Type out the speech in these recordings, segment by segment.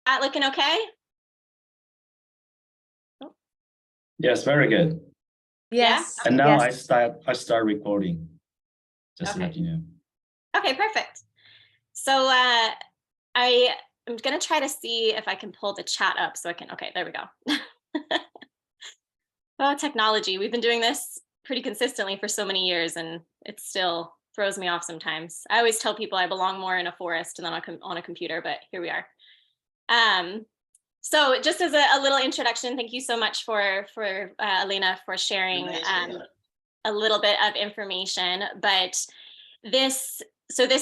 That looking okay? Yes, very good. Yes. Yeah? And now Yes. I start recording. Just to Okay. let you know. Okay, perfect. So I'm gonna try to see if I can pull the chat up so I can, okay, there we go. Oh, technology. We've been doing this pretty consistently for so many years and it still throws me off sometimes. I always tell people I belong more in a forest than on a computer, but here we are. So just as a little introduction, thank you so much for Elena for sharing a little bit of information. But this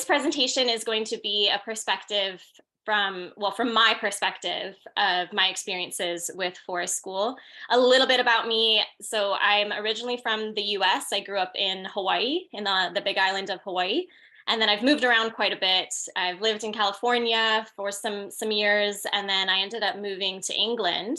presentation is going to be a perspective from my perspective of my experiences with forest school. A little bit about me. So I'm originally from the US. I grew up in Hawaii, in the big island of Hawaii. And then I've moved around quite a bit. I've lived in California for some years, and then I ended up moving to England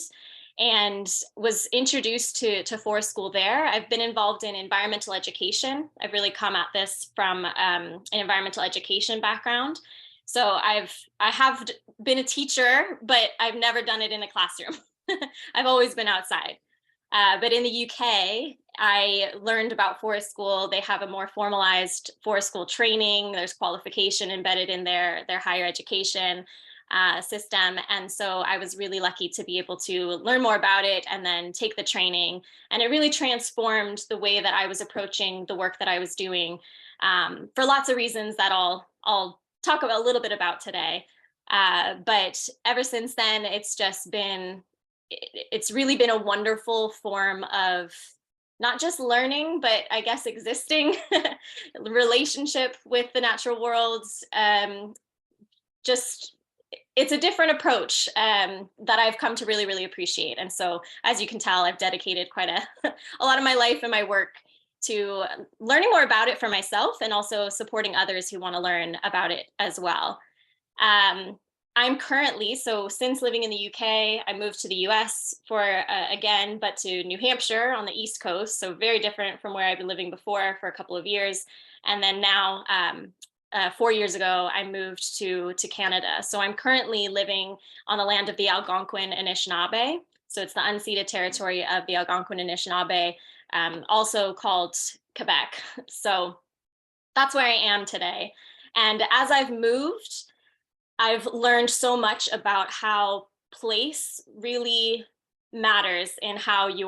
and was introduced to forest school there. I've been involved in environmental education. I've really come at this from an environmental education background. So I have been a teacher, but I've never done it in a classroom. I've always been outside. But in the UK, I learned about forest school. They have a more formalized forest school training. There's qualification embedded in their higher education system. And so I was really lucky to be able to learn more about it and then take the training. And it really transformed the way that I was approaching the work that I was doing for lots of reasons that I'll talk about a little bit about today. But ever since then, it's really been a wonderful form of not just learning, but I guess existing relationship with the natural world. It's a different approach that I've come to really, really appreciate. And so, as you can tell, I've dedicated quite a lot of my life and my work to learning more about it for myself and also supporting others who want to learn about it as well. I'm currently, so since living in the UK, I moved to the US but to New Hampshire on the East Coast. So very different from where I've been living before for a couple of years. And then now, 4 years ago, I moved to Canada. So I'm currently living on the land of the Algonquin Anishinaabe. So it's the unceded territory of the Algonquin Anishinaabe, also called Quebec. So that's where I am today. And as I've moved, I've learned so much about how place really matters in how you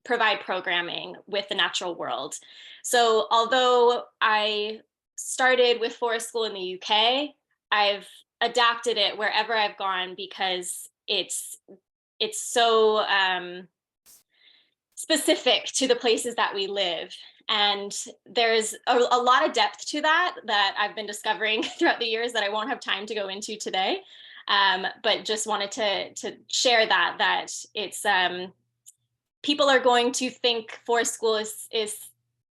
provide programming with the natural world. So although I started with forest school in the UK, I've adapted it wherever I've gone because it's so specific to the places that we live. And there's a lot of depth to that I've been discovering throughout the years that I won't have time to go into today. But just wanted to share that it's people are going to think forest school is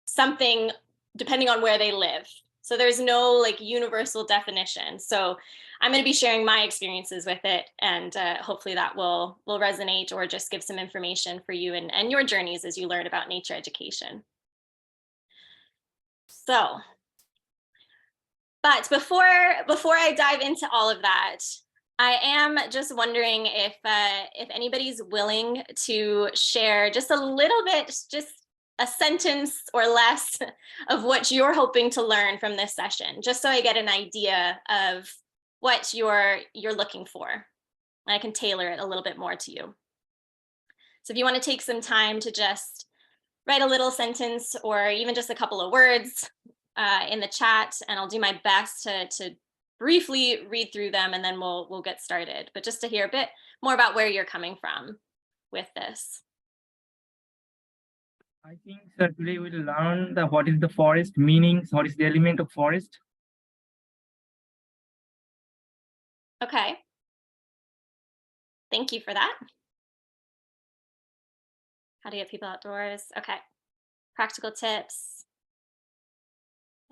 something depending on where they live. So there's no like universal definition. So I'm going to be sharing my experiences with it, and hopefully that will resonate or just give some information for you and your journeys as you learn about nature education. So, but before I dive into all of that, I am just wondering if anybody's willing to share just a little bit, just a sentence or less of what you're hoping to learn from this session, just so I get an idea of what you're looking for. And I can tailor it a little bit more to you. So if you want to take some time to just write a little sentence or even just a couple of words in the chat, and I'll do my best to briefly read through them, and then we'll get started. But just to hear a bit more about where you're coming from with this. I think, sir, today we'll learn what is the forest meanings, what is the element of forest. Okay. Thank you for that. How to get people outdoors. Okay. Practical tips.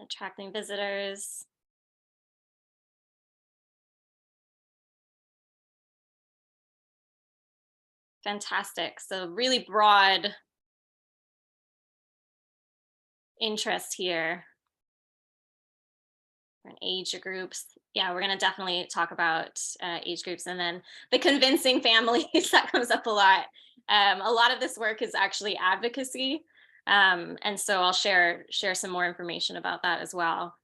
Attracting visitors. Fantastic. So really broad interest here. Different age groups, yeah, we're going to definitely talk about age groups, and then the convincing families that comes up a lot. A lot of this work is actually advocacy. And so I'll share some more information about that as well.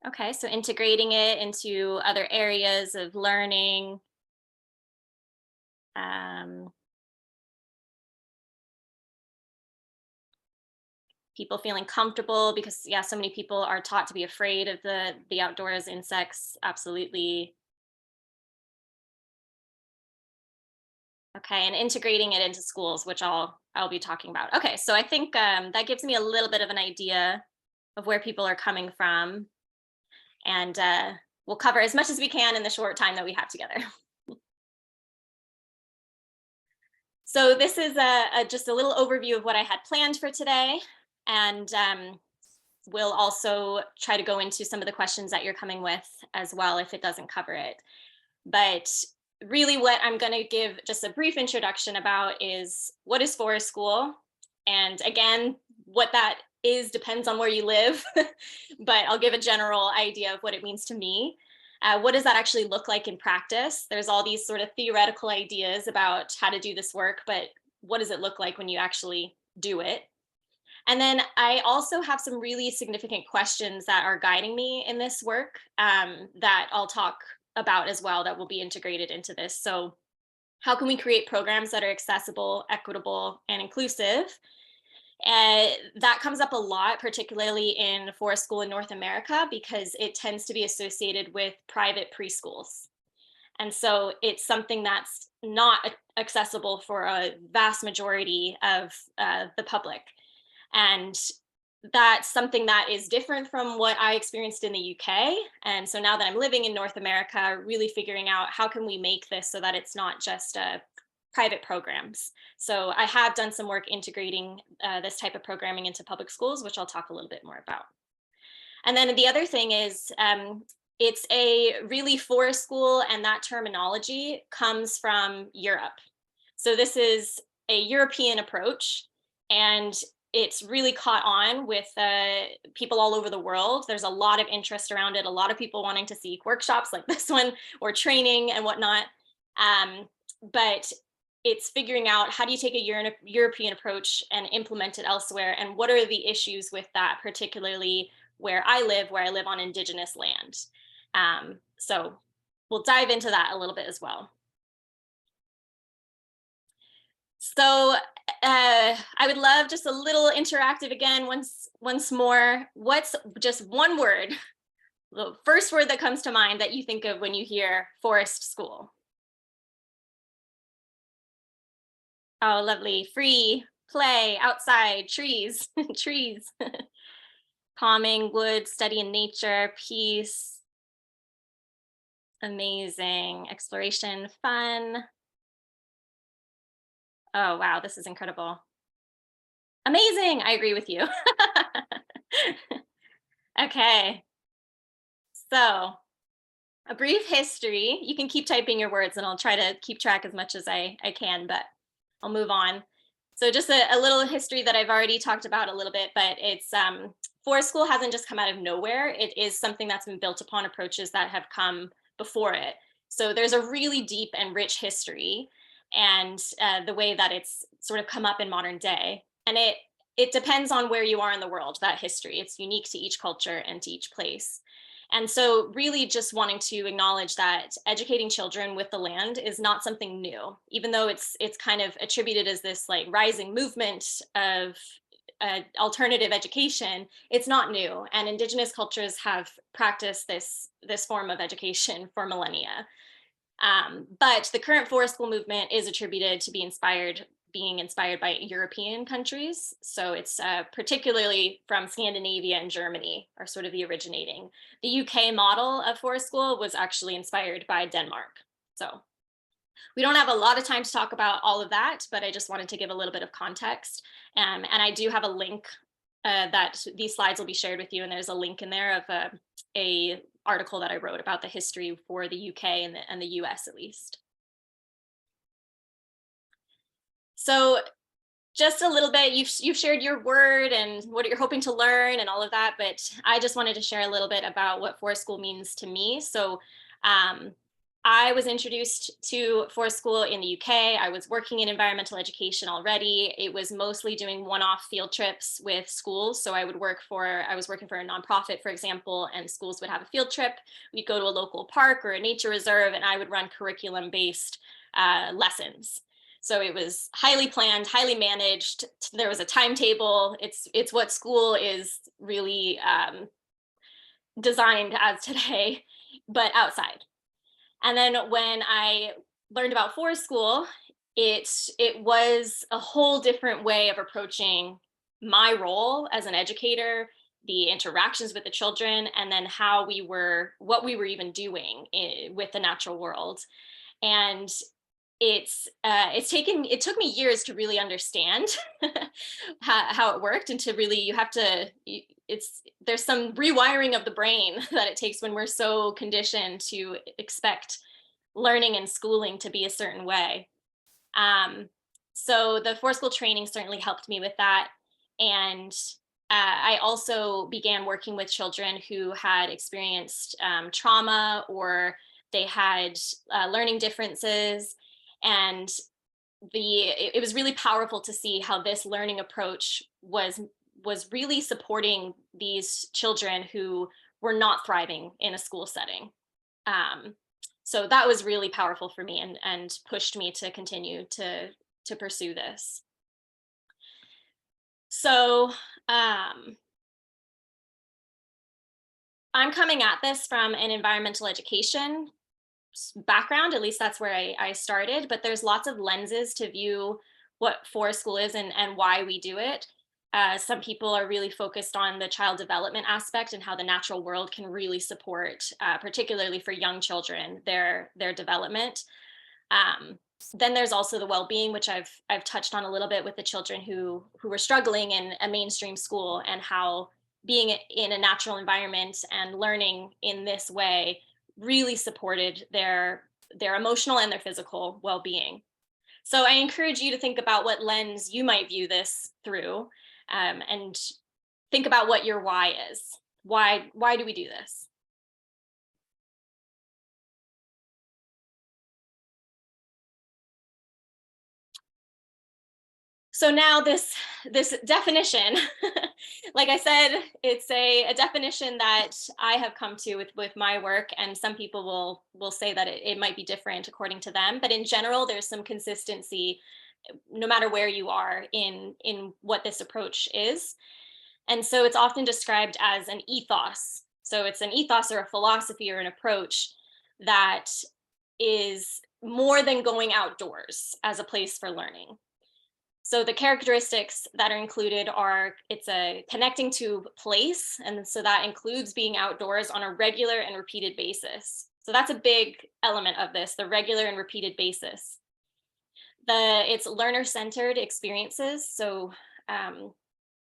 Okay, so integrating it into other areas of learning. People feeling comfortable, because yeah, so many people are taught to be afraid of the outdoors, insects. Absolutely. Okay, and integrating it into schools, which I'll be talking about. Okay, so I think that gives me a little bit of an idea of where people are coming from, and we'll cover as much as we can in the short time that we have together. So this is just a little overview of what I had planned for today, and we'll also try to go into some of the questions that you're coming with as well if it doesn't cover it. But really what I'm going to give just a brief introduction about is, what is forest school? And again, what that is depends on where you live, but I'll give a general idea of what it means to me. What does that actually look like in practice? There's all these sort of theoretical ideas about how to do this work, but what does it look like when you actually do it? And then I also have some really significant questions that are guiding me in this work, that I'll talk about as well, that will be integrated into this. So how can we create programs that are accessible, equitable, and inclusive? That comes up a lot, particularly in forest school in North America, because it tends to be associated with private preschools. And so it's something that's not accessible for a vast majority of the public. And that's something that is different from what I experienced in the UK. And so now that I'm living in North America, really figuring out how can we make this so that it's not just private programs. So I have done some work integrating this type of programming into public schools, which I'll talk a little bit more about. And then the other thing is, it's a really forest school, and that terminology comes from Europe. So this is a European approach, and it's really caught on with people all over the world. There's a lot of interest around it, a lot of people wanting to seek workshops like this one or training and whatnot. But it's figuring out, how do you take a European approach and implement it elsewhere? And what are the issues with that, particularly where I live on indigenous land? So we'll dive into that a little bit as well. So I would love just a little interactive again, once more. What's just one word, the first word that comes to mind that you think of when you hear forest school? Oh, lovely. Free, play, outside, trees, trees. Calming, wood, study in nature, peace. Amazing. Exploration, fun. Oh, wow, this is incredible. Amazing. I agree with you. Okay. So a brief history. You can keep typing your words and I'll try to keep track as much as I can, but I'll move on. So just a little history that I've already talked about a little bit, but it's forest school hasn't just come out of nowhere. It is something that's been built upon approaches that have come before it. So there's a really deep and rich history, and the way that it's sort of come up in modern day. And it depends on where you are in the world, that history. It's unique to each culture and to each place. And so really just wanting to acknowledge that educating children with the land is not something new, even though it's kind of attributed as this like rising movement of alternative education. It's not new, and indigenous cultures have practiced this form of education for millennia. But the current forest school movement is attributed to being inspired by European countries. So it's particularly from Scandinavia and Germany are sort of the originating. The UK model of forest school was actually inspired by Denmark. So we don't have a lot of time to talk about all of that, but I just wanted to give a little bit of context. And I do have a link that these slides will be shared with you. And there's a link in there of a article that I wrote about the history for the UK and the US at least. So just a little bit. You've shared your word and what you're hoping to learn and all of that, but I just wanted to share a little bit about what forest school means to me. So I was introduced to forest school in the UK. I was working in environmental education already. It was mostly doing one-off field trips with schools. So I was working for a nonprofit, for example, and schools would have a field trip. We'd go to a local park or a nature reserve, and I would run curriculum-based lessons. So it was highly planned, highly managed. There was a timetable. It's what school is really designed as today, but outside. And then when I learned about forest school, it was a whole different way of approaching my role as an educator, the interactions with the children, and then what we were even doing with the natural world. And it took me years to really understand how it worked, and to really, there's some rewiring of the brain that it takes when we're so conditioned to expect learning and schooling to be a certain way. So the forest school training certainly helped me with that. And I also began working with children who had experienced trauma, or they had learning differences. And it was really powerful to see how this learning approach was really supporting these children who were not thriving in a school setting. So that was really powerful for me, and pushed me to continue to pursue this. So I'm coming at this from an environmental education background. At least that's where I started, but there's lots of lenses to view what forest school is and why we do it. Some people are really focused on the child development aspect and how the natural world can really support, particularly for young children, their development. Then there's also the well-being, which I've touched on a little bit with the children who were struggling in a mainstream school, and how being in a natural environment and learning in this way really supported their emotional and their physical well-being. So I encourage you to think about what lens you might view this through, and think about what your why is. Why do we do this? So now this definition, like I said, it's a definition that I have come to with my work, and some people will say that it might be different according to them. But in general, there's some consistency, no matter where you are in what this approach is. And so it's often described as an ethos. So it's an ethos or a philosophy or an approach that is more than going outdoors as a place for learning. So the characteristics that are included are, it's a connecting to place. And so that includes being outdoors on a regular and repeated basis. So that's a big element of this, the regular and repeated basis. It's learner-centered experiences. So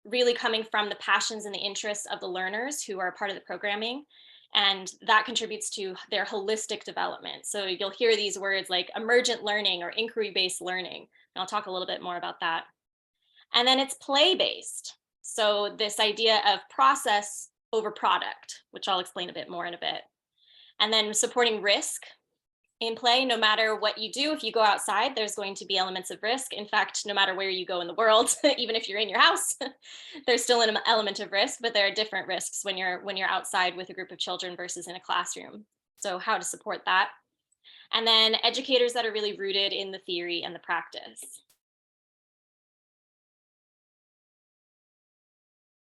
really coming from the passions and the interests of the learners who are part of the programming. And that contributes to their holistic development. So you'll hear these words like emergent learning or inquiry-based learning. And I'll talk a little bit more about that. And then it's play-based. So this idea of process over product, which I'll explain a bit more in a bit. And then supporting risk in play. No matter what you do, if you go outside, there's going to be elements of risk. In fact, no matter where you go in the world, even if you're in your house, there's still an element of risk, but there are different risks when you're outside with a group of children versus in a classroom. So how to support that. And then educators that are really rooted in the theory and the practice.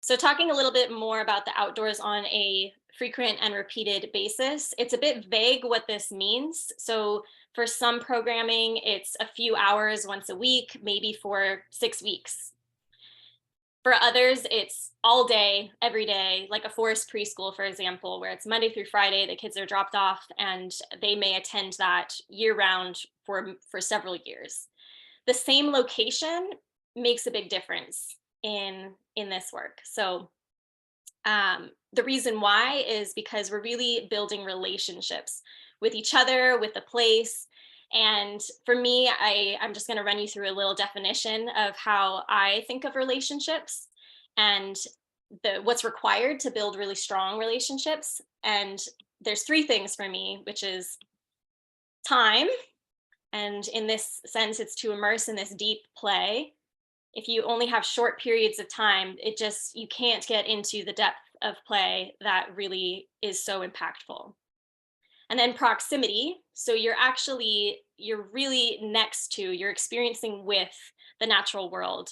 So talking a little bit more about the outdoors on a frequent and repeated basis, it's a bit vague what this means. So for some programming, it's a few hours once a week, maybe for 6 weeks. For others, it's all day, every day, like a forest preschool, for example, where it's Monday through Friday, the kids are dropped off and they may attend that year round for several years. The same location makes a big difference in this work. So the reason why is because we're really building relationships with each other, with the place, And for me, I'm just going to run you through a little definition of how I think of relationships and what's required to build really strong relationships. And there's three things for me, which is time. And in this sense, it's to immerse in this deep play. If you only have short periods of time, you can't get into the depth of play that really is so impactful. And then proximity. So you're really next to, you're experiencing with the natural world.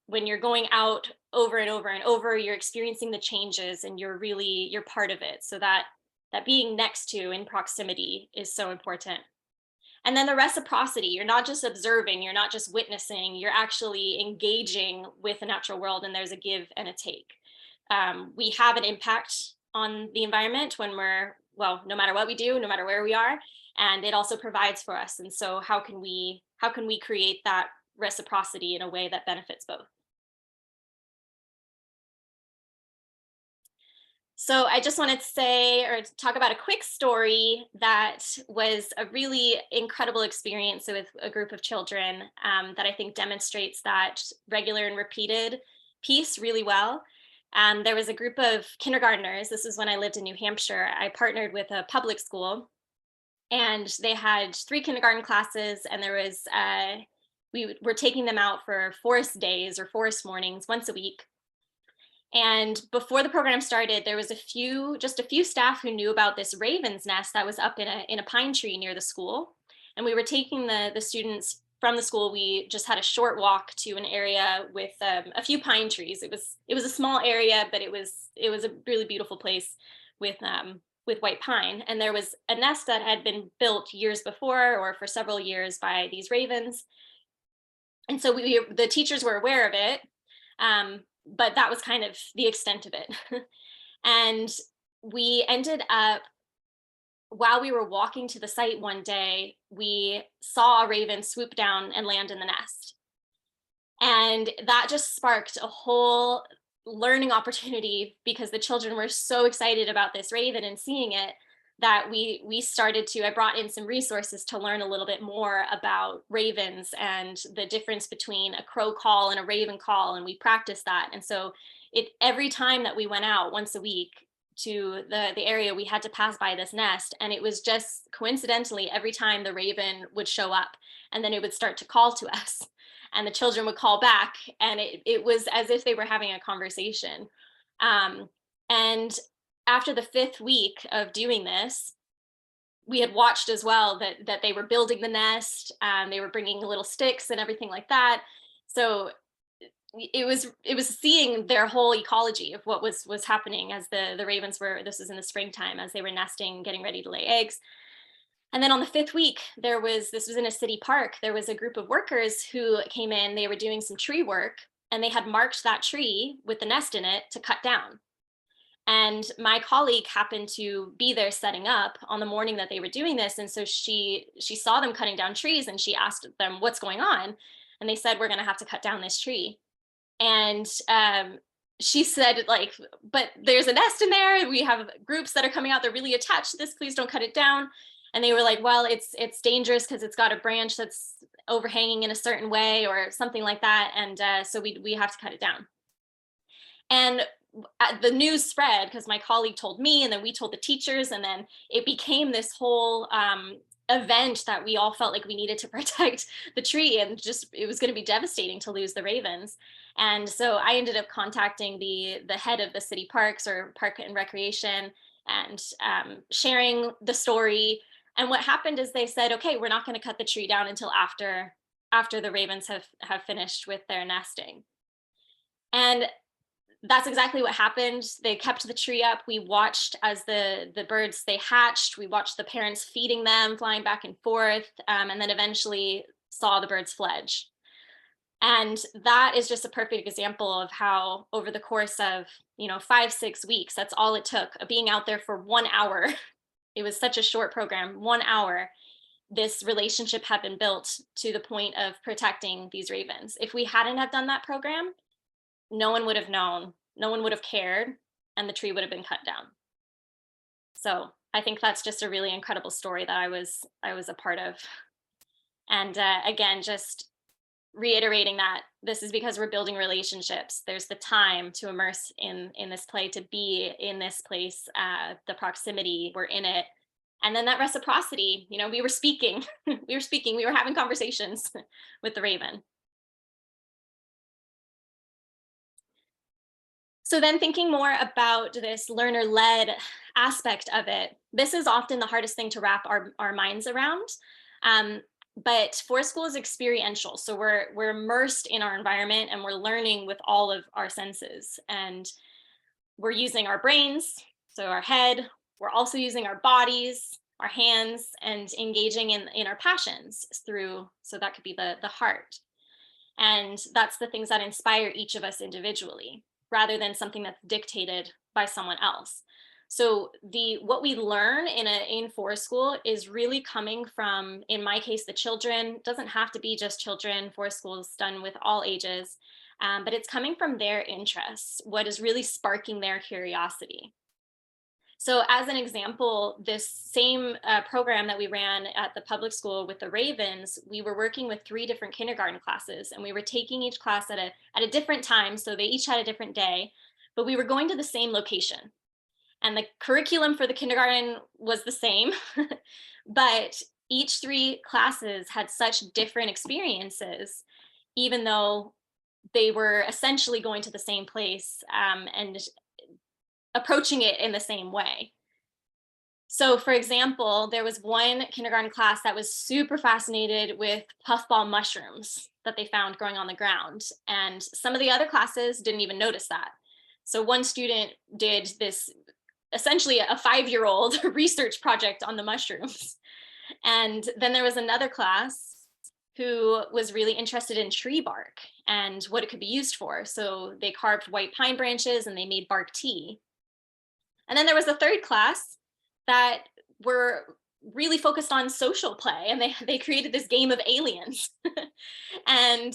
When you're going out over and over and over, you're experiencing the changes and you're part of it. So that being next to in proximity is so important. And then the reciprocity, you're not just observing, you're not just witnessing, you're actually engaging with the natural world, and there's a give and a take. We have an impact on the environment when no matter what we do, no matter where we are, and it also provides for us. And so how can we create that reciprocity in a way that benefits both? So I just wanted to say or talk about a quick story that was a really incredible experience with a group of children that I think demonstrates that regular and repeated piece really well. There was a group of kindergartners. This is when I lived in New Hampshire. I partnered with a public school, and they had 3 kindergarten classes, and there was we were taking them out for forest days or forest mornings once a week. And before the program started, there was just a few staff who knew about this raven's nest that was up in a pine tree near the school. And we were taking the students from the school. We just had a short walk to an area with a few pine trees. It was a small area, but it was a really beautiful place with white pine. And there was a nest that had been built years before, or for several years, by these ravens. And so the teachers were aware of it. But that was kind of the extent of it. And we ended up, while we were walking to the site one day, we saw a raven swoop down and land in the nest. And that just sparked a whole learning opportunity, because the children were so excited about this raven and seeing it, that I brought in some resources to learn a little bit more about ravens and the difference between a crow call and a raven call. And we practiced that. And so every time that we went out once a week to the area, we had to pass by this nest. And it was just coincidentally, every time the raven would show up, and then it would start to call to us, and the children would call back. And it was as if they were having a conversation. And after the 5th week of doing this, we had watched as well that they were building the nest. They were bringing little sticks and everything like that. So it was seeing their whole ecology of what was happening as the ravens were. This was in the springtime, as they were nesting, getting ready to lay eggs. And then on the 5th week, this was in a city park. There was a group of workers who came in. They were doing some tree work, and they had marked that tree with the nest in it to cut down. And my colleague happened to be there setting up on the morning that they were doing this. And so she saw them cutting down trees, and she asked them, "What's going on?" And they said, "We're going to have to cut down this tree." And she said, like, "But there's a nest in there. We have groups that are coming out. They're really attached to this. Please don't cut it down." And they were like, "Well, it's dangerous because it's got a branch that's overhanging in a certain way," or something like that. And so we have to cut it down. And the news spread, because my colleague told me, and then we told the teachers, and then it became this whole event that we all felt like we needed to protect the tree, and just it was going to be devastating to lose the ravens. And so I ended up contacting the head of the city parks, or park and recreation, and sharing the story. And what happened is they said, "Okay, we're not going to cut the tree down until after the ravens have finished with their nesting." And that's exactly what happened. They kept the tree up. We watched as the birds, they hatched. We watched the parents feeding them, flying back and forth, and then eventually saw the birds fledge. And that is just a perfect example of how, over the course of 5-6 weeks, that's all it took, of being out there for 1 hour. It was such a short program, 1 hour. This relationship had been built to the point of protecting these ravens. If we hadn't have done that program, no one would have known, no one would have cared, and the tree would have been cut down. So I think that's just a really incredible story that I was a part of. And again, just reiterating that this is because we're building relationships. There's the time to immerse in this play, to be in this place, the proximity, we're in it. And then that reciprocity, we were speaking, we were having conversations with the raven. So then thinking more about this learner-led aspect of it, this is often the hardest thing to wrap our minds around. But forest school is experiential. So we're immersed in our environment and we're learning with all of our senses. And we're using our brains, so our head, we're also using our bodies, our hands, and engaging in our passions through, so that could be the heart. And that's the things that inspire each of us individually, rather than something that's dictated by someone else. So what we learn in forest school is really coming from, in my case, the children. It doesn't have to be just children. Forest school is done with all ages, but it's coming from their interests, what is really sparking their curiosity. So as an example, this same program that we ran at the public school with the Ravens, we were working with 3 different kindergarten classes, and we were taking each class at a different time. So they each had a different day, but we were going to the same location. And the curriculum for the kindergarten was the same, but each 3 classes had such different experiences, even though they were essentially going to the same place and approaching it in the same way. So for example, there was one kindergarten class that was super fascinated with puffball mushrooms that they found growing on the ground. And some of the other classes didn't even notice that. So one student did this, essentially a 5-year-old research project on the mushrooms. And then there was another class who was really interested in tree bark and what it could be used for. So they carved white pine branches and they made bark tea. And then there was a 3rd class that were really focused on social play, and they created this game of aliens. And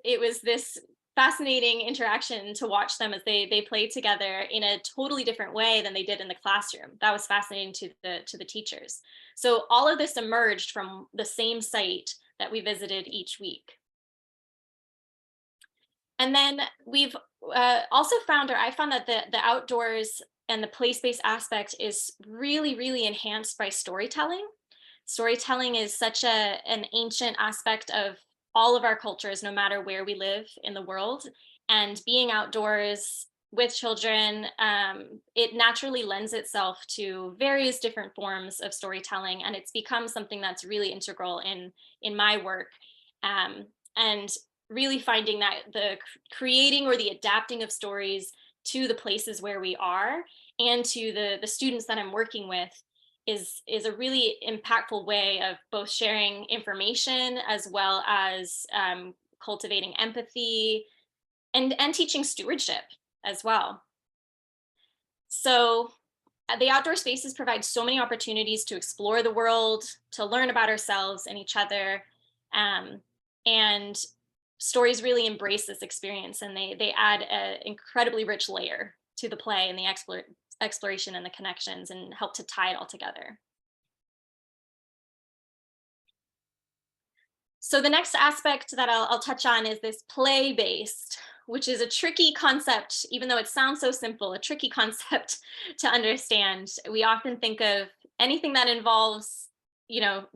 it was this fascinating interaction to watch them as they played together in a totally different way than they did in the classroom. That was fascinating to the teachers. So all of this emerged from the same site that we visited each week. And then we've also found, or I found that the outdoors and the place-based aspect is really, really enhanced by storytelling. Storytelling is such an ancient aspect of all of our cultures, no matter where we live in the world. And being outdoors with children, it naturally lends itself to various different forms of storytelling, and it's become something that's really integral in my work. And really finding that the creating or the adapting of stories to the places where we are and to the students that I'm working with is a really impactful way of both sharing information as well as cultivating empathy and teaching stewardship as well. So the outdoor spaces provide so many opportunities to explore the world, to learn about ourselves and each other, and stories really embrace this experience, and they add an incredibly rich layer to the play and the exploration and the connections, and help to tie it all together. So the next aspect that I'll touch on is this play-based, which is a tricky concept, even though it sounds so simple, a tricky concept to understand. We often think of anything that involves,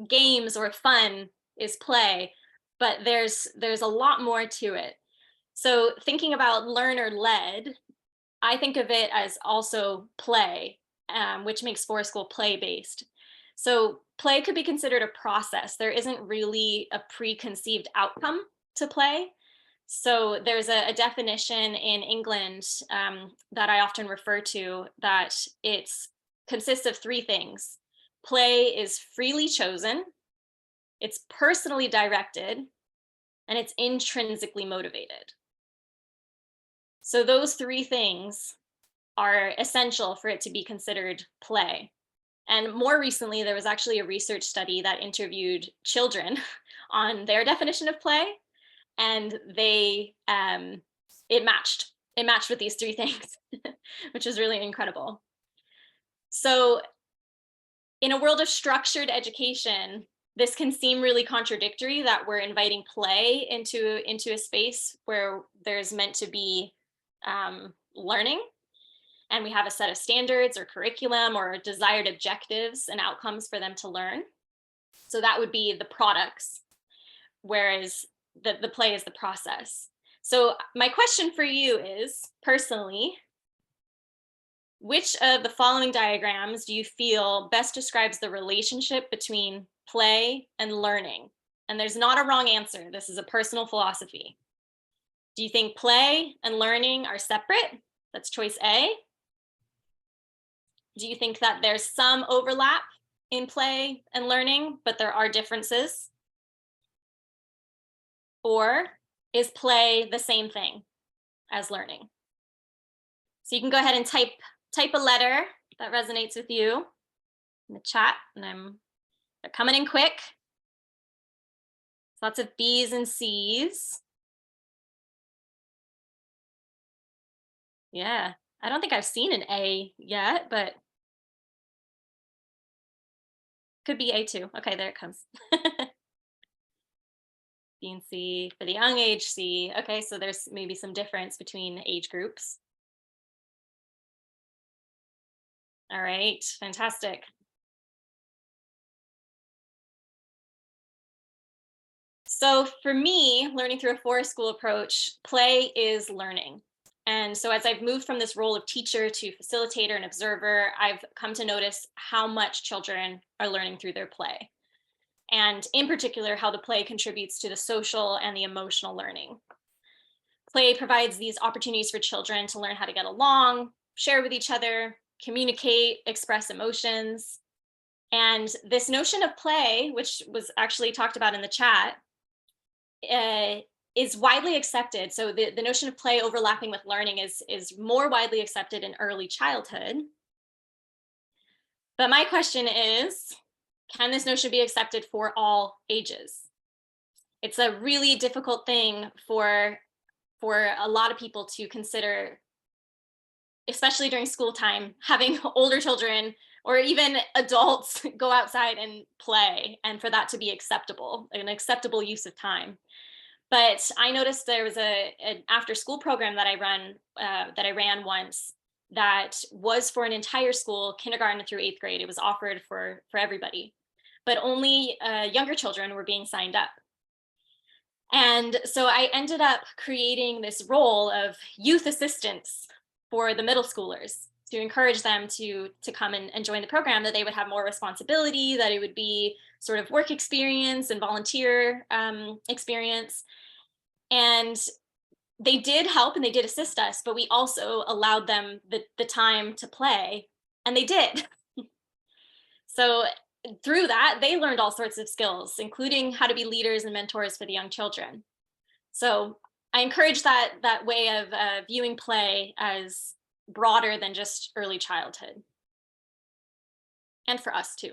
games or fun is play, but there's a lot more to it. So thinking about learner-led, I think of it as also play, which makes forest school play-based. So play could be considered a process. There isn't really a preconceived outcome to play. So there's a definition in England that I often refer to, that it consists of 3 things. Play is freely chosen, it's personally directed, and it's intrinsically motivated. So those 3 things are essential for it to be considered play. And more recently, there was actually a research study that interviewed children on their definition of play, and it matched with these 3 things, which is really incredible. So in a world of structured education, this can seem really contradictory that we're inviting play into a space where there's meant to be learning, and we have a set of standards or curriculum or desired objectives and outcomes for them to learn. So that would be the products, whereas the play is the process. So my question for you is, personally, which of the following diagrams do you feel best describes the relationship between play and learning? And there's not a wrong answer. This is a personal philosophy. Do you think play and learning are separate? That's choice A. Do you think that there's some overlap in play and learning, but there are differences? Or is play the same thing as learning? So you can go ahead and type a letter that resonates with you in the chat, and they're coming in quick. Lots of B's and C's. Yeah, I don't think I've seen an A yet, but could be A too. Okay, there it comes. B and C for the young age, C. Okay, so there's maybe some difference between age groups. All right, fantastic. So for me, learning through a forest school approach, play is learning. And so as I've moved from this role of teacher to facilitator and observer, I've come to notice how much children are learning through their play. And in particular, how the play contributes to the social and the emotional learning. Play provides these opportunities for children to learn how to get along, share with each other, communicate, express emotions. And this notion of play, which was actually talked about in the chat, is widely accepted. So the notion of play overlapping with learning is more widely accepted in early childhood. But my question is, can this notion be accepted for all ages? It's a really difficult thing for a lot of people to consider, especially during school time, having older children or even adults go outside and play, and for that to be acceptable, an acceptable use of time. But I noticed there was an after school program that I ran once that was for an entire school, kindergarten through 8th grade. It was offered for everybody, but only younger children were being signed up. And so I ended up creating this role of youth assistants for the middle schoolers to encourage them to come and join the program, that they would have more responsibility, that it would be sort of work experience and volunteer experience. And they did help and they did assist us, but we also allowed them the time to play, and they did. So through that, they learned all sorts of skills, including how to be leaders and mentors for the young children. So I encourage that way of viewing play as broader than just early childhood. And for us too.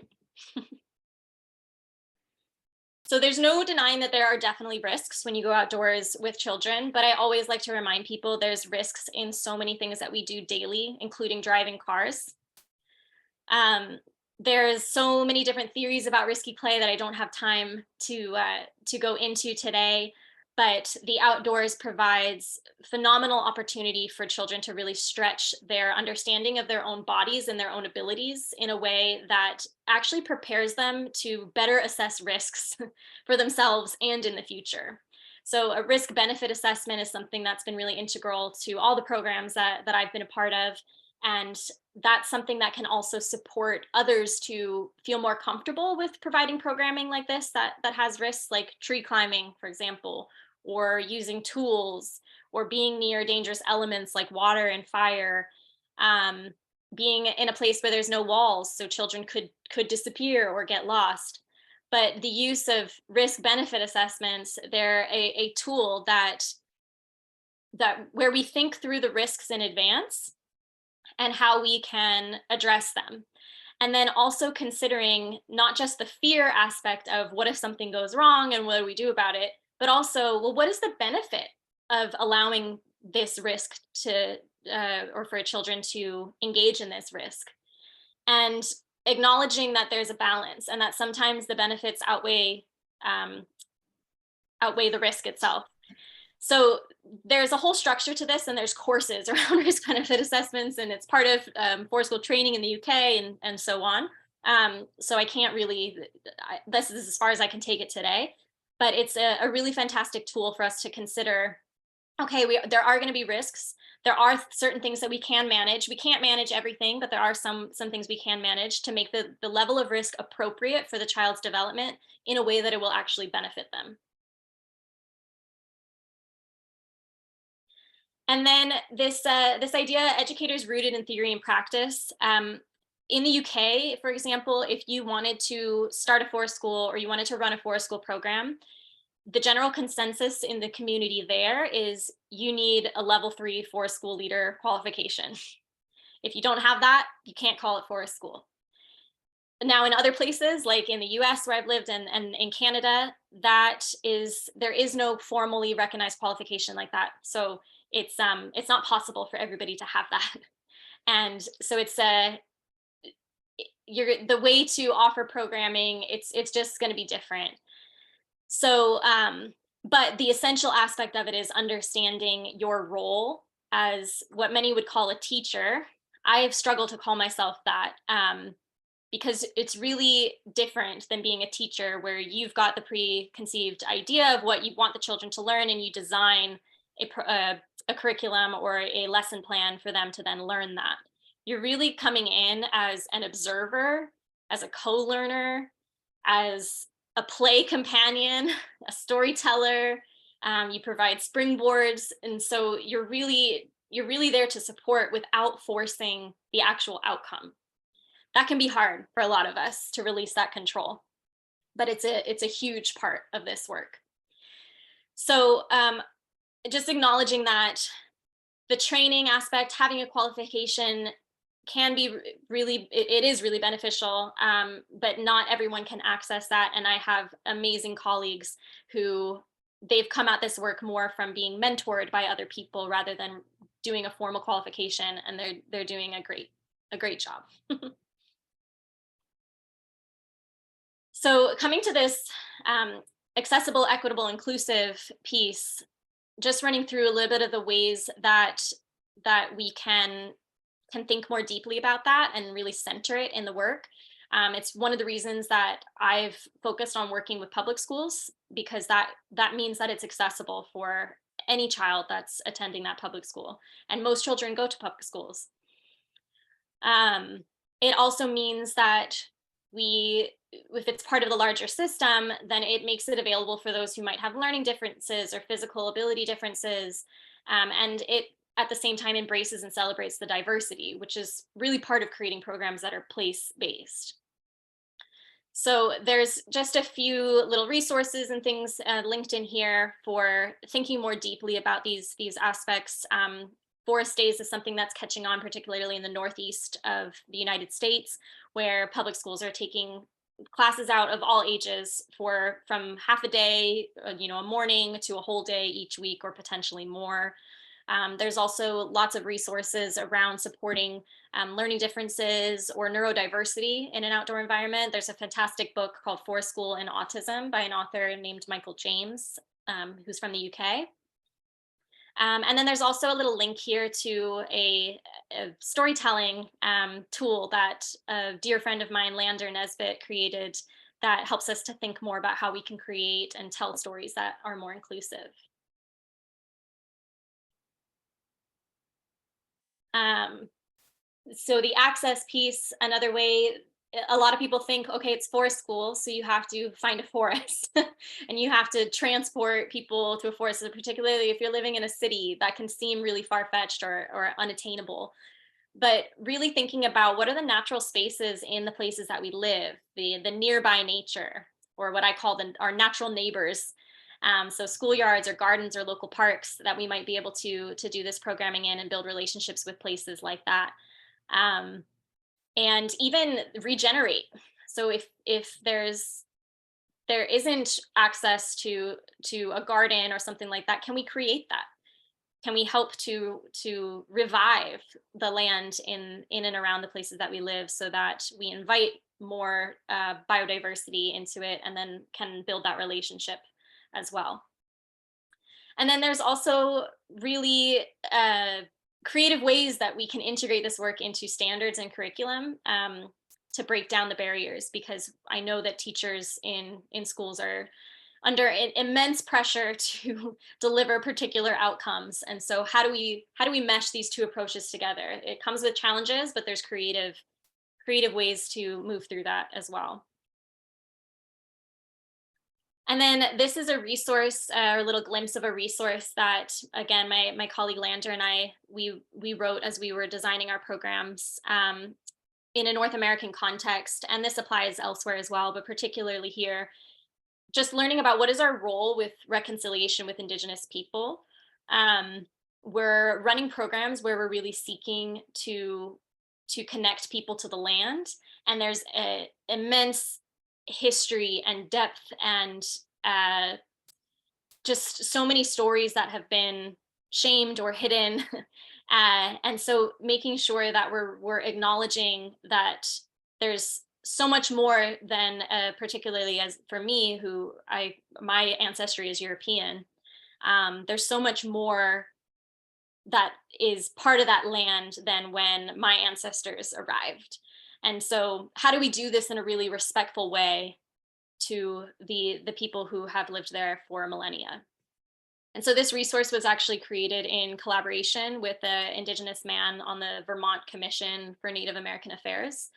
So there's no denying that there are definitely risks when you go outdoors with children, but I always like to remind people there's risks in so many things that we do daily, including driving cars. There's so many different theories about risky play that I don't have time to go into today, but the outdoors provides phenomenal opportunity for children to really stretch their understanding of their own bodies and their own abilities in a way that actually prepares them to better assess risks for themselves and in the future. So a risk benefit assessment is something that's been really integral to all the programs that I've been a part of. And that's something that can also support others to feel more comfortable with providing programming like this that has risks, like tree climbing, for example, or using tools, or being near dangerous elements like water and fire, being in a place where there's no walls, so children could disappear or get lost. But the use of risk benefit assessments, they're a tool that where we think through the risks in advance and how we can address them. And then also considering not just the fear aspect of what if something goes wrong and what do we do about it, but also, well, what is the benefit of allowing this risk to, or for children to engage in this risk? And acknowledging that there's a balance and that sometimes the benefits outweigh the risk itself. So there's a whole structure to this, and there's courses around risk benefit assessments, and it's part of forest school training in the UK and so on. So I can't really, this is as far as I can take it today, but it's a really fantastic tool for us to consider. Okay, there are going to be risks. There are certain things that we can manage. We can't manage everything, but there are some things we can manage to make the level of risk appropriate for the child's development in a way that it will actually benefit them. And then this idea, educators rooted in theory and practice. In the UK, for example, if you wanted to start a forest school or you wanted to run a forest school program, the general consensus in the community there is you need a level 3 forest school leader qualification. If you don't have that, you can't call it forest school. Now, in other places, like in the US where I've lived and in Canada, there is no formally recognized qualification like that. So it's not possible for everybody to have that. And so it's the way to offer programming, it's just going to be different. So, but the essential aspect of it is understanding your role as what many would call a teacher. I have struggled to call myself that because it's really different than being a teacher, where you've got the preconceived idea of what you want the children to learn, and you design a curriculum or a lesson plan for them to then learn that. You're really coming in as an observer, as a co-learner, as a play companion, a storyteller. You provide springboards, and so you're really there to support without forcing the actual outcome. That can be hard for a lot of us to release that control, but it's a huge part of this work. So just acknowledging that the training aspect, having a qualification, can be it is really beneficial, but not everyone can access that. And I have amazing colleagues who they've come at this work more from being mentored by other people rather than doing a formal qualification, and they're doing a great job. So coming to this accessible, equitable, inclusive piece, just running through a little bit of the ways that we can think more deeply about that and really center it in the work. It's one of the reasons that I've focused on working with public schools, because that means that it's accessible for any child that's attending that public school. And most children go to public schools. It also means that if it's part of the larger system, then it makes it available for those who might have learning differences or physical ability differences. And it, at the same time, embraces and celebrates the diversity, which is really part of creating programs that are place-based. So there's just a few little resources and things linked in here for thinking more deeply about these aspects. Forest Days is something that's catching on, particularly in the Northeast of the United States, where public schools are taking classes out of all ages from half a day, a morning, to a whole day each week, or potentially more. There's also lots of resources around supporting learning differences or neurodiversity in an outdoor environment. There's a fantastic book called Forest School and Autism by an author named Michael James, who's from the UK. And then there's also a little link here to a storytelling tool that a dear friend of mine, Lander Nesbitt, created, that helps us to think more about how we can create and tell stories that are more inclusive. So the access piece, another way, a lot of people think, okay, it's forest school, so you have to find a forest and you have to transport people to a forest, particularly if you're living in a city. That can seem really far-fetched or unattainable. But really thinking about what are the natural spaces in the places that we live, the nearby nature, or what I call our natural neighbors. So schoolyards or gardens or local parks that we might be able to do this programming in and build relationships with places like that. And even regenerate. So if there isn't access to a garden or something like that, can we create that? can we help to revive the land in and around the places that we live, so that we invite more biodiversity into it, and then can build that relationship as well. And then there's also really creative ways that we can integrate this work into standards and curriculum, to break down the barriers, because I know that teachers in schools are under immense pressure to deliver particular outcomes. And so how do we mesh these two approaches together? It comes with challenges, but there's creative ways to move through that as well. And then this is a resource, or a little glimpse of a resource that, again, my colleague Lander and I, we wrote as we were designing our programs, in a North American context. And this applies elsewhere as well, but particularly here, just learning about what is our role with reconciliation with Indigenous people. We're running programs where we're really seeking to connect people to the land. And there's an immense history and depth, and just so many stories that have been shamed or hidden. And so making sure that we're acknowledging that there's so much more than, particularly as for me, who my ancestry is European. There's so much more that is part of that land than when my ancestors arrived. And so how do we do this in a really respectful way to the people who have lived there for millennia? And so this resource was actually created in collaboration with an Indigenous man on the Vermont Commission for Native American Affairs,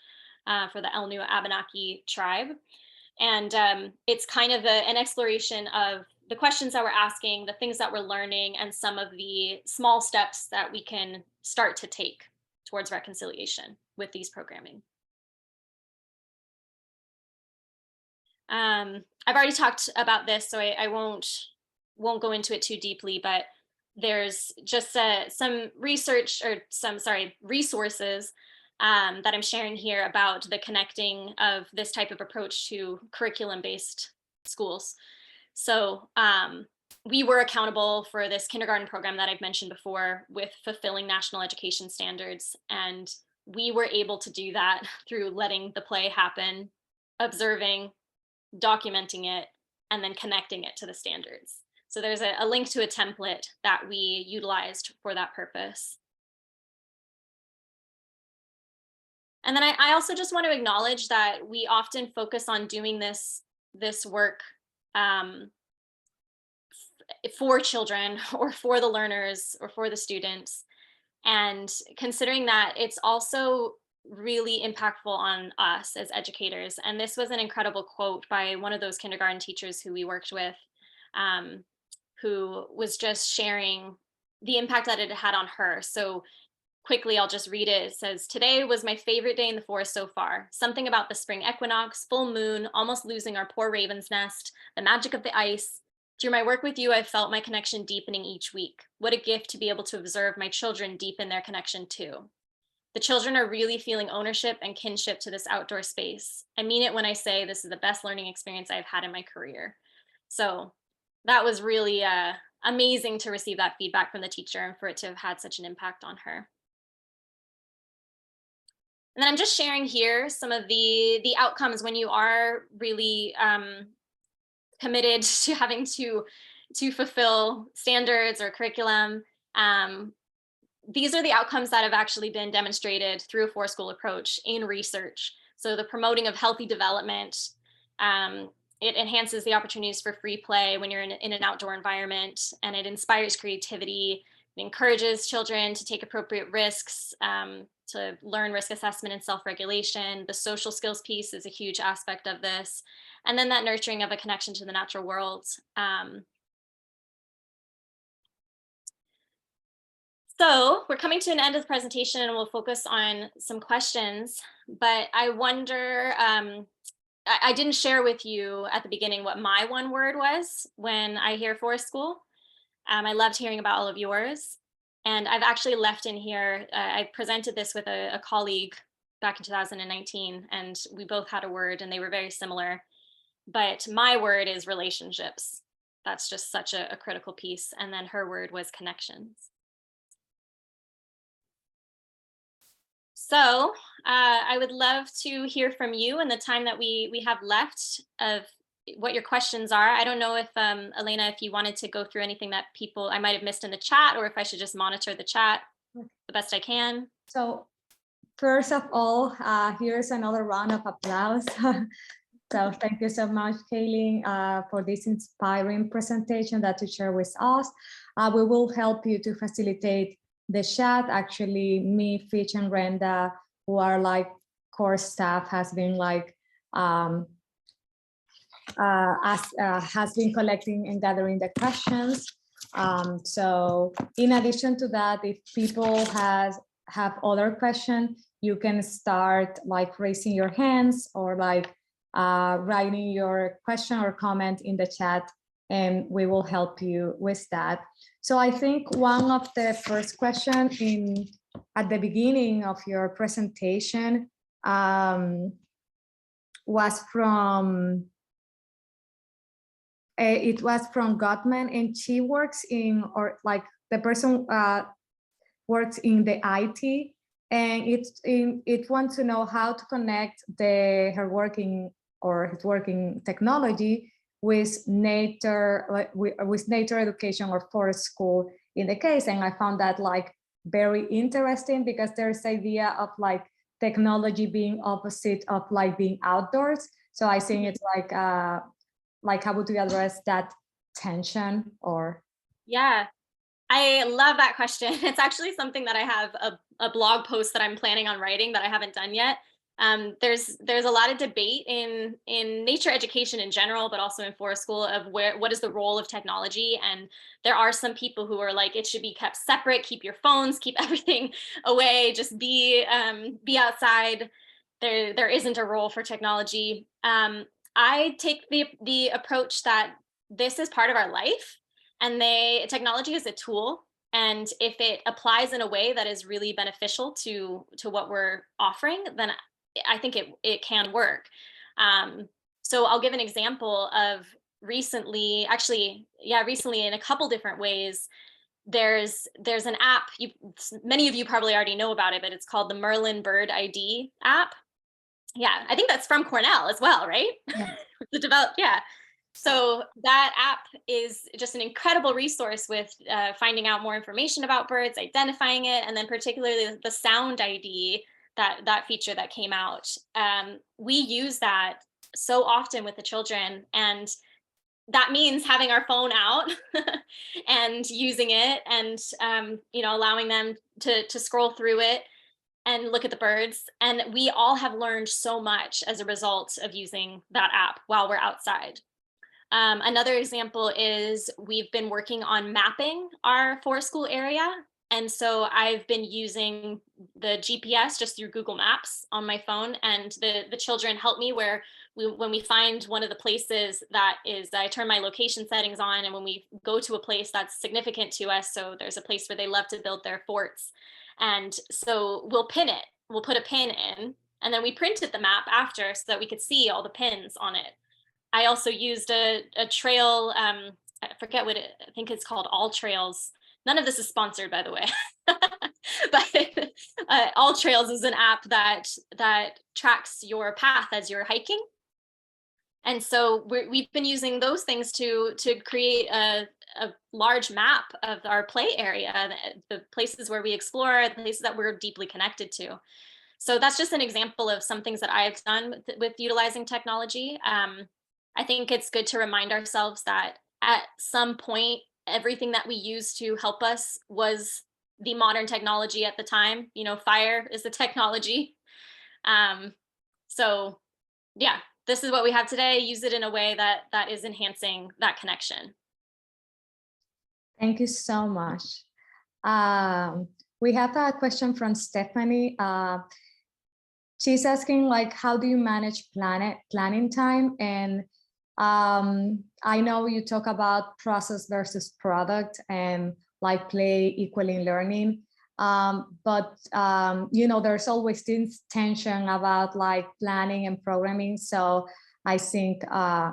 for the Elnu Abenaki tribe. And it's kind of an exploration of the questions that we're asking, the things that we're learning, and some of the small steps that we can start to take towards reconciliation with these programming. I've already talked about this, so I won't go into it too deeply, but there's just some research, or resources that I'm sharing here about the connecting of this type of approach to curriculum-based schools. So we were accountable for this kindergarten program that I've mentioned before with fulfilling national education standards. And we were able to do that through letting the play happen, observing, documenting it, and then connecting it to the standards. So there's a link to a template that we utilized for that purpose. And then I also just want to acknowledge that we often focus on doing this work for children, or for the learners, or for the students. And considering that, it's also really impactful on us as educators. And this was an incredible quote by one of those kindergarten teachers who we worked with, who was just sharing the impact that it had on her. So quickly, I'll just read it. It says, "Today was my favorite day in the forest so far. Something about the spring equinox, full moon, almost losing our poor raven's nest, the magic of the ice. Through my work with you, I've felt my connection deepening each week. What a gift to be able to observe my children deepen their connection too. The children are really feeling ownership and kinship to this outdoor space. I mean it when I say this is the best learning experience I've had in my career." So that was really amazing to receive that feedback from the teacher, and for it to have had such an impact on her. And then I'm just sharing here some of the outcomes when you are really committed to having to fulfill standards or curriculum. These are the outcomes that have actually been demonstrated through a four-school approach in research. So the promoting of healthy development, it enhances the opportunities for free play when you're in an outdoor environment, and it inspires creativity. It encourages children to take appropriate risks, to learn risk assessment and self-regulation. The social skills piece is a huge aspect of this. And then that nurturing of a connection to the natural world. So we're coming to an end of the presentation, and we'll focus on some questions, but I wonder, I didn't share with you at the beginning what my one word was when I hear forest school. I loved hearing about all of yours. And I've actually left in here, I presented this with a colleague back in 2019, and we both had a word and they were very similar. But my word is relationships. That's just such a critical piece. And then her word was connections. So I would love to hear from you in the time that we have left of what your questions are. I don't know if Elena, if you wanted to go through anything that I might have missed in the chat, or if I should just monitor the chat the best I can. So first of all, here's another round of applause. So thank you so much, Cailyn, for this inspiring presentation that you share with us. We will help you to facilitate the chat. Actually, me, Fitch, and Renda, who are like core staff, has been like has been collecting and gathering the questions. So in addition to that, if people have other questions, you can start like raising your hands or like writing your question or comment in the chat, and we will help you with that. So I think one of the first questions at the beginning of your presentation was from Gottman, and she works in, or like the person works in the IT, and it wants to know how to connect his working technology with nature education or forest school in the case. And I found that like very interesting, because there's idea of like technology being opposite of like being outdoors. So I think it's like how would we address that tension? Or yeah, I love that question. It's actually something that I have a blog post that I'm planning on writing that I haven't done yet. There's a lot of debate in nature education in general, but also in forest school, of what is the role of technology. And there are some people who are like, it should be kept separate, keep your phones, keep everything away, just be outside. There isn't a role for technology. I take the approach that this is part of our life, and technology is a tool. And if it applies in a way that is really beneficial to what we're offering, then I think it can work. So I'll give an example of recently in a couple different ways. There's an app, many of you probably already know about it, but it's called the Merlin Bird ID app. Yeah, I think that's from Cornell as well, right? yeah. So that app is just an incredible resource with finding out more information about birds, identifying it, and then particularly the sound ID, that feature that came out. We use that so often with the children, and that means having our phone out and using it, and allowing them to scroll through it and look at the birds. And we all have learned so much as a result of using that app while we're outside. Another example is we've been working on mapping our forest school area. And so I've been using the GPS just through Google Maps on my phone, and the children help me when we find one of the places I turn my location settings on, and when we go to a place that's significant to us, so there's a place where they love to build their forts. And so we'll pin it, we'll put a pin in, and then we printed the map after so that we could see all the pins on it. I also used a trail, I forget what I think it's called, All Trails. None of this is sponsored, by the way. But All Trails is an app that tracks your path as you're hiking. And so we've been using those things to create a large map of our play area, the places where we explore, the places that we're deeply connected to. So that's just an example of some things that I've done with utilizing technology. I think it's good to remind ourselves that at some point, everything that we used to help us was the modern technology at the time. Fire is the technology. So yeah, this is what we have today. Use it in a way that is enhancing that connection. Thank you so much. We have a question from Stephanie. She's asking, like, how do you manage planning time? And I know you talk about process versus product and like play equaling learning. But there's always this tension about like planning and programming. So I think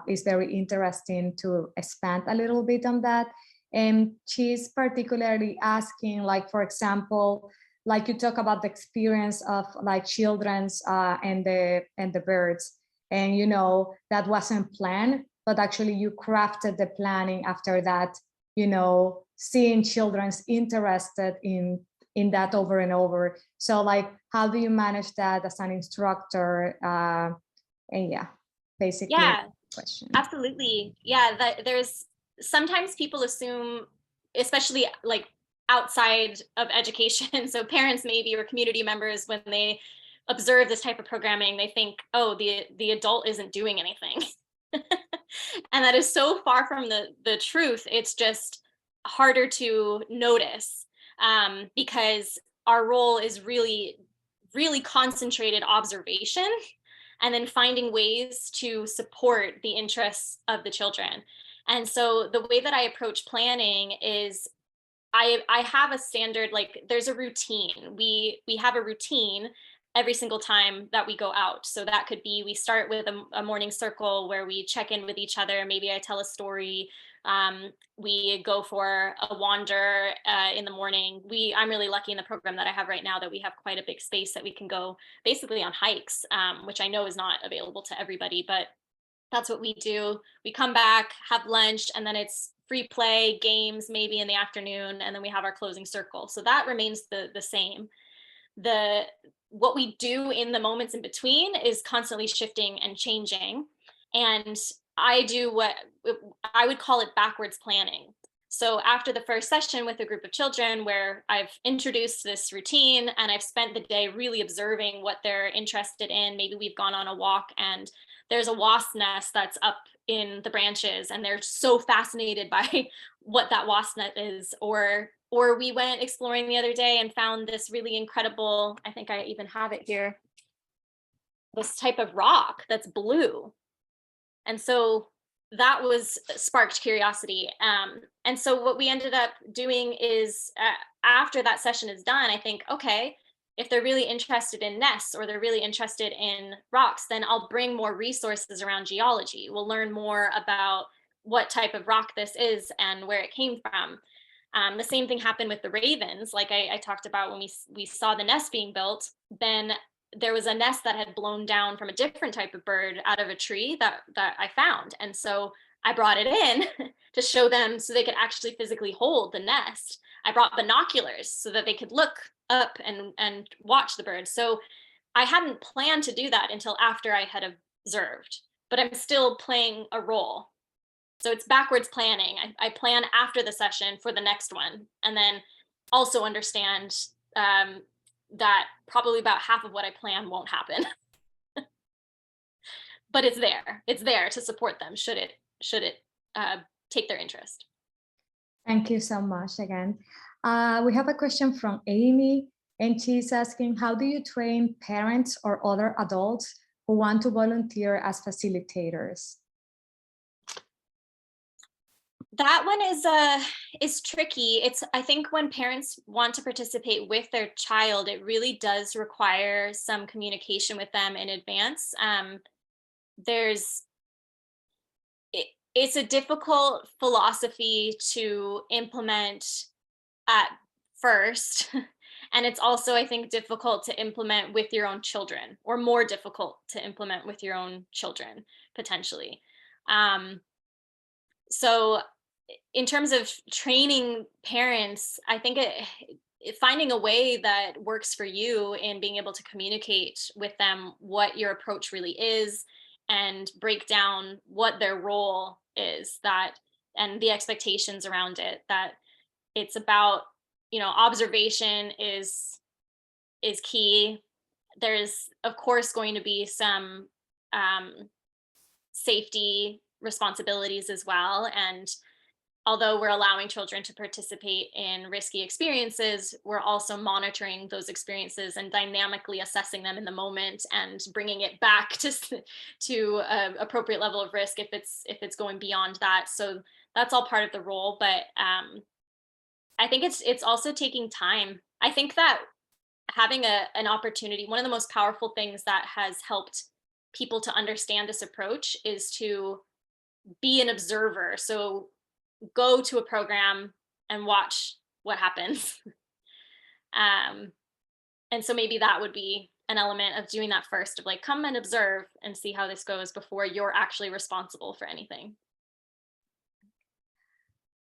it's very interesting to expand a little bit on that. And she's particularly asking, like, for example, like you talk about the experience of like children's and the birds, and you know that wasn't planned, but actually you crafted the planning after that, you know, seeing children's interested in that over and over. So like, how do you manage that as an instructor? And yeah, basically. Yeah, question. absolutely. Yeah, that there's sometimes people assume, especially like outside of education, so parents maybe or community members, when they observe this type of programming, they think, oh, the adult isn't doing anything. And that is so far from the truth. It's just harder to notice, because our role is really, really concentrated observation and then finding ways to support the interests of the children. And so the way that I approach planning is I have a standard, like there's a routine. We have a routine every single time that we go out. So that could be, we start with a morning circle where we check in with each other. Maybe I tell a story. We go for a wander in the morning. I'm really lucky in the program that I have right now that we have quite a big space that we can go basically on hikes, which I know is not available to everybody, but that's what we do. We come back, have lunch, and then it's free play, games maybe in the afternoon, and then we have our closing circle. So that remains the same. What we do in the moments in between is constantly shifting and changing. And I do what I would call it backwards planning. So after the first session with a group of children where I've introduced this routine and I've spent the day really observing what they're interested in, maybe we've gone on a walk and there's a wasp nest that's up in the branches and they're so fascinated by what that wasp nest is, or we went exploring the other day and found this really incredible, I think I even have it here, this type of rock that's blue. And so that was sparked curiosity. And so what we ended up doing is after that session is done, I think, okay, if they're really interested in nests or they're really interested in rocks, then I'll bring more resources around geology. We'll learn more about what type of rock this is and where it came from. The same thing happened with the ravens. Like I talked about, when we saw the nest being built, then there was a nest that had blown down from a different type of bird out of a tree that I found. And so I brought it in to show them so they could actually physically hold the nest. I brought binoculars so that they could look up and watch the birds. So I hadn't planned to do that until after I had observed, but I'm still playing a role. So it's backwards planning. I plan after the session for the next one, and then also understand that probably about half of what I plan won't happen. But it's there. It's there to support them should it take their interest. Thank you so much again. We have a question from Amy, and she's asking, how do you train parents or other adults who want to volunteer as facilitators? That one is tricky. I think when parents want to participate with their child, it really does require some communication with them in advance. It's a difficult philosophy to implement at first. And it's also, I think, difficult to implement with your own children, or more difficult to implement with your own children, potentially. So in terms of training parents, I think finding a way that works for you in being able to communicate with them what your approach really is and break down what their role is, that and the expectations around it, that it's about, observation is key. There's of course going to be some safety responsibilities as well, and although we're allowing children to participate in risky experiences, we're also monitoring those experiences and dynamically assessing them in the moment and bringing it back to an appropriate level of risk if it's going beyond that. So that's all part of the role, but I think it's also taking time. I think that having an opportunity, one of the most powerful things that has helped people to understand this approach is to be an observer. So go to a program and watch what happens. And so maybe that would be an element of doing that first, of like, come and observe and see how this goes before you're actually responsible for anything.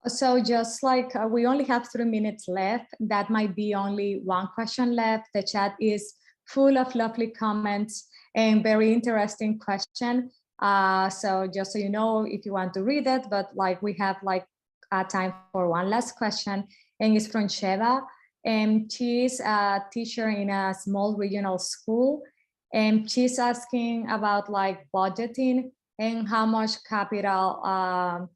So just like we only have 3 minutes left, that might be only one question left. The chat is full of lovely comments and very interesting question. So just so you know, if you want to read it, but like we have like time for one last question, and it's from Sheva. And she's a teacher in a small regional school. And she's asking about like budgeting and how much capital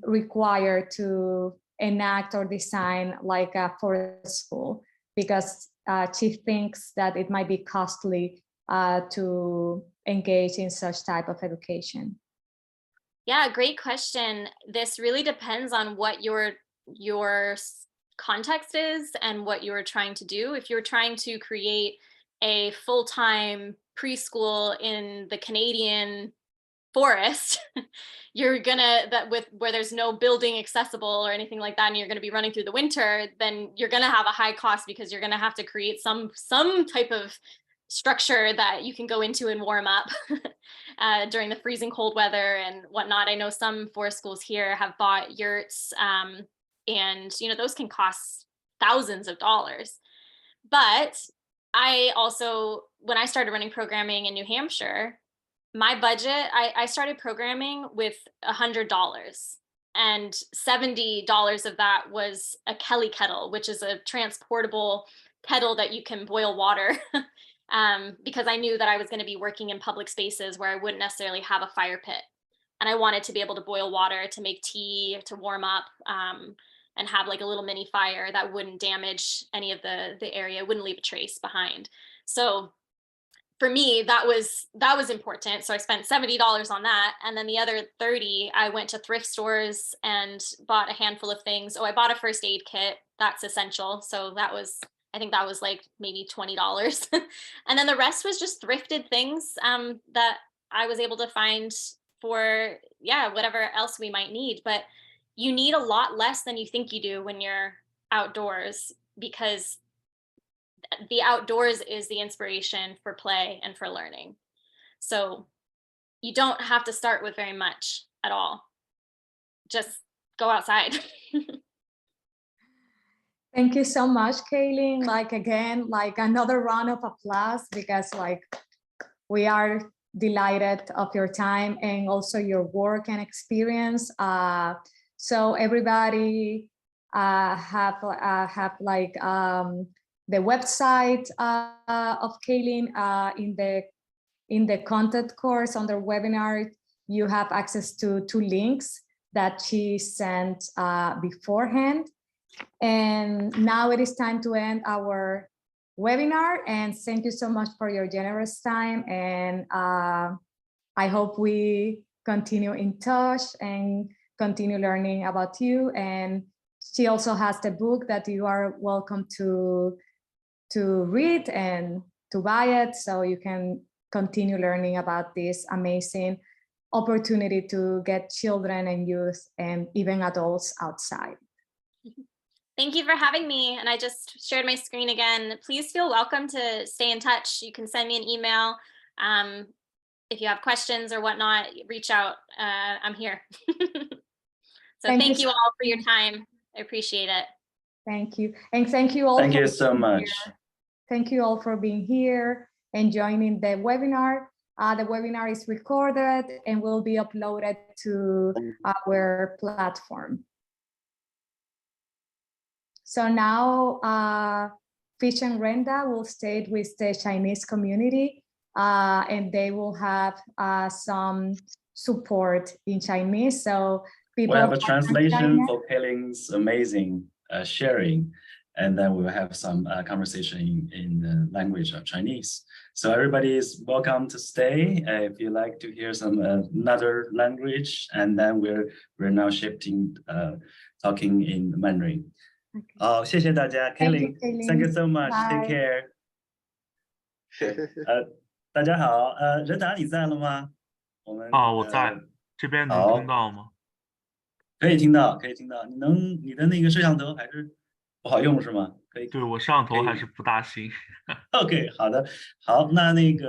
required to enact or design like a forest school, because she thinks that it might be costly to engage in such type of education. Yeah, great question. This really depends on what your context is and what you're trying to do. If you're trying to create a full-time preschool in the Canadian forest, you're gonna where there's no building accessible or anything like that, and you're gonna be running through the winter, then you're gonna have a high cost because you're gonna have to create some type of structure that you can go into and warm up during the freezing cold weather and whatnot. I know some forest schools here have bought yurts, and those can cost thousands of dollars. But I also, when I started running programming in New Hampshire, my budget, I started programming with $100, and $70 of that was a Kelly kettle, which is a transportable kettle that you can boil water. Because I knew that I was going to be working in public spaces where I wouldn't necessarily have a fire pit. And I wanted to be able to boil water, to make tea, to warm up, and have like a little mini fire that wouldn't damage any of the area, wouldn't leave a trace behind. So for me, that was important. So I spent $70 on that. And then the other 30, I went to thrift stores and bought a handful of things. Oh, I bought a first aid kit. That's essential. So I think that was like maybe $20. And then the rest was just thrifted things that I was able to find for, whatever else we might need. But you need a lot less than you think you do when you're outdoors, because the outdoors is the inspiration for play and for learning. So you don't have to start with very much at all. Just go outside. Thank you so much, Cailyn. Like again, like another round of applause, because like we are delighted of your time and also your work and experience. So everybody have like the website of Cailyn in the content course on their webinar. You have access to 2 links that she sent beforehand. And now it is time to end our webinar, and thank you so much for your generous time. And I hope we continue in touch and continue learning about you. And she also has the book that you are welcome to read and to buy it, so you can continue learning about this amazing opportunity to get children and youth and even adults outside. Thank you for having me. And I just shared my screen again. Please feel welcome to stay in touch. You can send me an email. If you have questions or whatnot, reach out. I'm here. So thank you all for your time. I appreciate it. Thank you. And thank you all. Thank you so much. Thank you all for being here and joining the webinar. The webinar is recorded and will be uploaded to our platform. So now Fish and Renda will stay with the Chinese community, and they will have some support in Chinese. So people we have a translation for Cailyn's amazing sharing, and then we'll have some conversation in the language of Chinese. So everybody is welcome to stay if you like to hear some another language, and then we're now shifting talking in Mandarin. 好，谢谢大家 ，Cailyn， thank you so much， take care。大家好，任达你在了吗？我们我在这边能听到吗？可以听到，可以听到。你的那个摄像头还是不好用是吗？可以。对我摄像头还是不大行。OK，好的，好，那个。